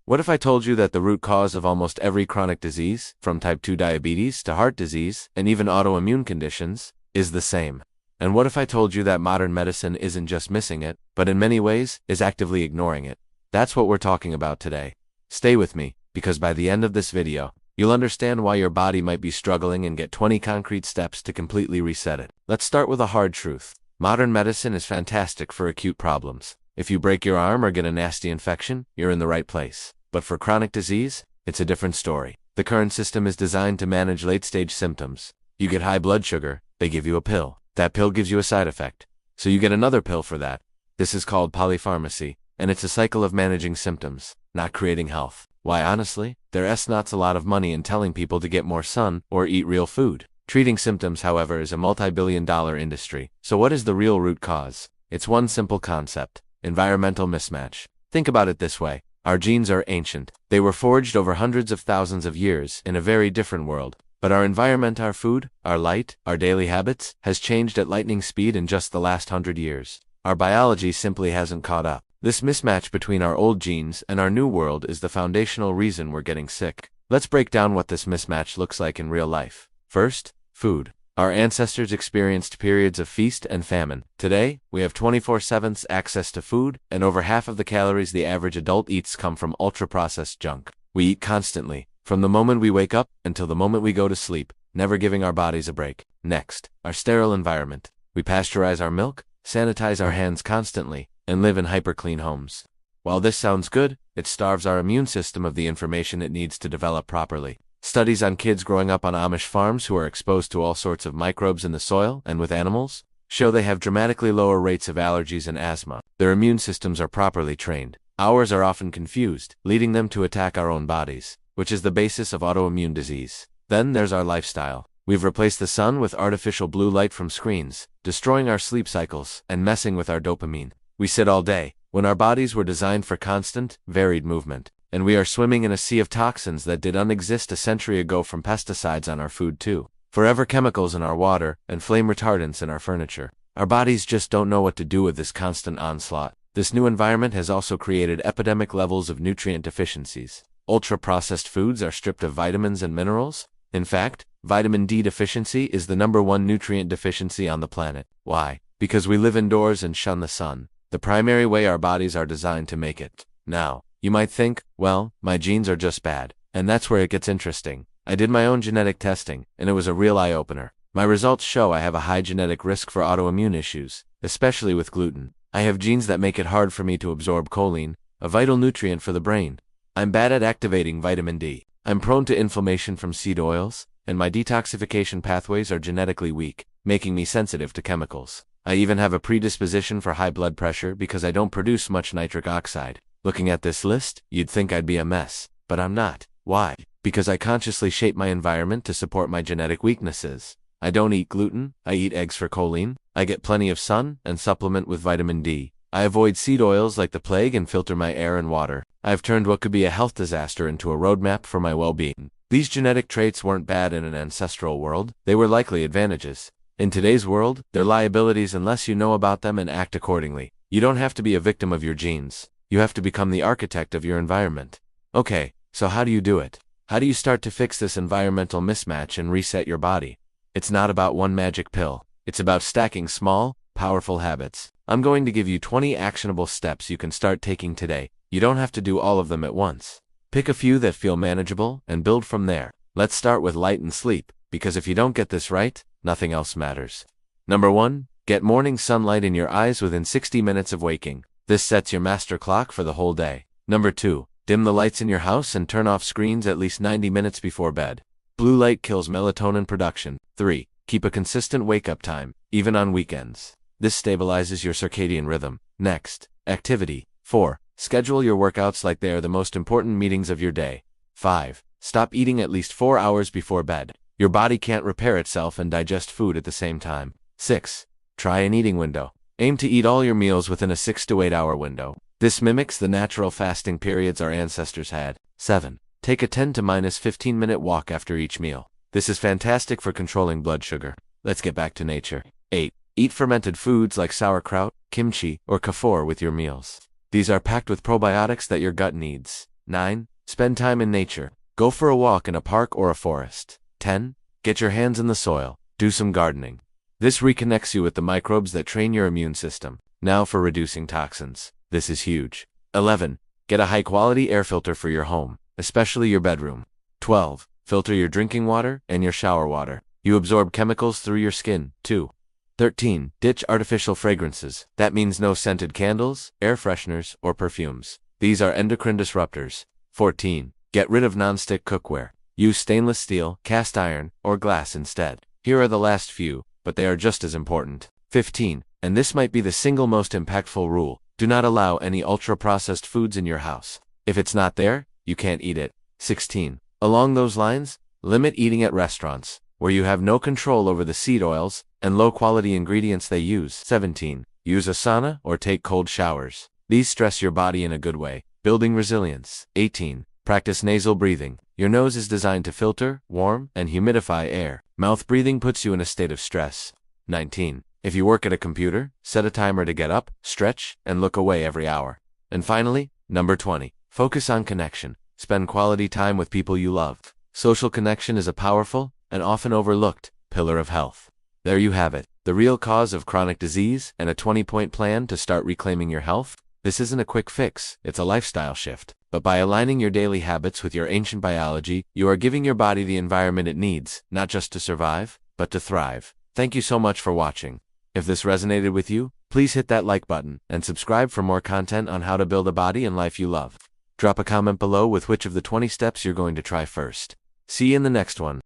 What if I told you that the root cause of almost every chronic disease, from type 2 diabetes to heart disease, and even autoimmune conditions, is the same? And what if I told you that modern medicine isn't just missing it, but in many ways is actively ignoring it? That's what we're talking about today. Stay with me, because by the end of this video, you'll understand why your body might be struggling and get 20 concrete steps to completely reset it. Let's start with a hard truth. Modern medicine is fantastic for acute problems. If you break your arm or get a nasty infection, you're in the right place. But for chronic disease, it's a different story. The current system is designed to manage late-stage symptoms. You get high blood sugar, they give you a pill. That pill gives you a side effect, so you get another pill for that. This is called polypharmacy, and it's a cycle of managing symptoms, not creating health. Why, honestly, there's not a lot of money in telling people to get more sun or eat real food. Treating symptoms, however, is a multi-billion-dollar industry. So what is the real root cause? It's one simple concept: environmental mismatch. Think about it this way. Our genes are ancient. They were forged over hundreds of thousands of years in a very different world. But our environment, our food, our light, our daily habits, has changed at lightning speed in just the last 100 years. Our biology simply hasn't caught up. This mismatch between our old genes and our new world is the foundational reason we're getting sick. Let's break down what this mismatch looks like in real life. First, food. Our ancestors experienced periods of feast and famine. Today, we have 24/7 access to food, and over half of the calories the average adult eats come from ultra-processed junk. We eat constantly, from the moment we wake up until the moment we go to sleep, never giving our bodies a break. Next, our sterile environment. We pasteurize our milk, sanitize our hands constantly, and live in hyper-clean homes. While this sounds good, it starves our immune system of the information it needs to develop properly. Studies on kids growing up on Amish farms who are exposed to all sorts of microbes in the soil and with animals show they have dramatically lower rates of allergies and asthma. Their immune systems are properly trained. Ours are often confused, leading them to attack our own bodies, which is the basis of autoimmune disease. Then there's our lifestyle. We've replaced the sun with artificial blue light from screens, destroying our sleep cycles and messing with our dopamine. We sit all day, when our bodies were designed for constant, varied movement. And we are swimming in a sea of toxins that didn't exist a century ago, from pesticides on our food too. Forever chemicals in our water, and flame retardants in our furniture. Our bodies just don't know what to do with this constant onslaught. This new environment has also created epidemic levels of nutrient deficiencies. Ultra-processed foods are stripped of vitamins and minerals. In fact, vitamin D deficiency is the #1 nutrient deficiency on the planet. Why? Because we live indoors and shun the sun, the primary way our bodies are designed to make it. Now, you might think, well, my genes are just bad. And that's where it gets interesting. I did my own genetic testing, and it was a real eye-opener. My results show I have a high genetic risk for autoimmune issues, especially with gluten. I have genes that make it hard for me to absorb choline, a vital nutrient for the brain. I'm bad at activating vitamin D. I'm prone to inflammation from seed oils, and my detoxification pathways are genetically weak, making me sensitive to chemicals. I even have a predisposition for high blood pressure because I don't produce much nitric oxide. Looking at this list, you'd think I'd be a mess, but I'm not. Why? Because I consciously shape my environment to support my genetic weaknesses. I don't eat gluten, I eat eggs for choline, I get plenty of sun, and supplement with vitamin D. I avoid seed oils like the plague and filter my air and water. I've turned what could be a health disaster into a roadmap for my well-being. These genetic traits weren't bad in an ancestral world, they were likely advantages. In today's world, they're liabilities unless you know about them and act accordingly. You don't have to be a victim of your genes. You have to become the architect of your environment. Okay, so how do you do it? How do you start to fix this environmental mismatch and reset your body? It's not about one magic pill. It's about stacking small, powerful habits. I'm going to give you 20 actionable steps you can start taking today. You don't have to do all of them at once. Pick a few that feel manageable and build from there. Let's start with light and sleep, because if you don't get this right, nothing else matters. Number 1, get morning sunlight in your eyes within 60 minutes of waking. This sets your master clock for the whole day. Number 2, dim the lights in your house and turn off screens at least 90 minutes before bed. Blue light kills melatonin production. 3, keep a consistent wake-up time, even on weekends. This stabilizes your circadian rhythm. Next, activity. 4, schedule your workouts like they are the most important meetings of your day. 5, stop eating at least 4 hours before bed. Your body can't repair itself and digest food at the same time. 6, try an eating window. Aim to eat all your meals within a 6 to 8 hour window. This mimics the natural fasting periods our ancestors had. 7, take a 10 to 15 minute walk after each meal. This is fantastic for controlling blood sugar. Let's get back to nature. 8, eat fermented foods like sauerkraut, kimchi, or kafor with your meals. These are packed with probiotics that your gut needs. 9. Spend time in nature. Go for a walk in a park or a forest. 10. Get your hands in the soil. Do some gardening. This reconnects you with the microbes that train your immune system. Now for reducing toxins. This is huge. 11. Get a high-quality air filter for your home, especially your bedroom. 12. Filter your drinking water and your shower water. You absorb chemicals through your skin, too. 13. Ditch artificial fragrances. That means no scented candles, air fresheners, or perfumes. These are endocrine disruptors. 14. Get rid of non-stick cookware. Use stainless steel, cast iron, or glass instead. Here are the last few, but they are just as important. 15. And this might be the single most impactful rule. Do not allow any ultra-processed foods in your house. If it's not there, you can't eat it. 16. Along those lines, limit eating at restaurants, where you have no control over the seed oils and low-quality ingredients they use. 17. Use a sauna or take cold showers. These stress your body in a good way, building resilience. 18. Practice nasal breathing. Your nose is designed to filter, warm, and humidify air. Mouth breathing puts you in a state of stress. 19. If you work at a computer, set a timer to get up, stretch, and look away every hour. And finally, number 20. Focus on connection. Spend quality time with people you love. Social connection is a powerful, and often overlooked, pillar of health. There you have it, the real cause of chronic disease and a 20-point plan to start reclaiming your health. This isn't a quick fix, it's a lifestyle shift. But by aligning your daily habits with your ancient biology, you are giving your body the environment it needs, not just to survive, but to thrive. Thank you so much for watching. If this resonated with you, please hit that like button and subscribe for more content on how to build a body and life you love. Drop a comment below with which of the 20 steps you're going to try first. See you in the next one.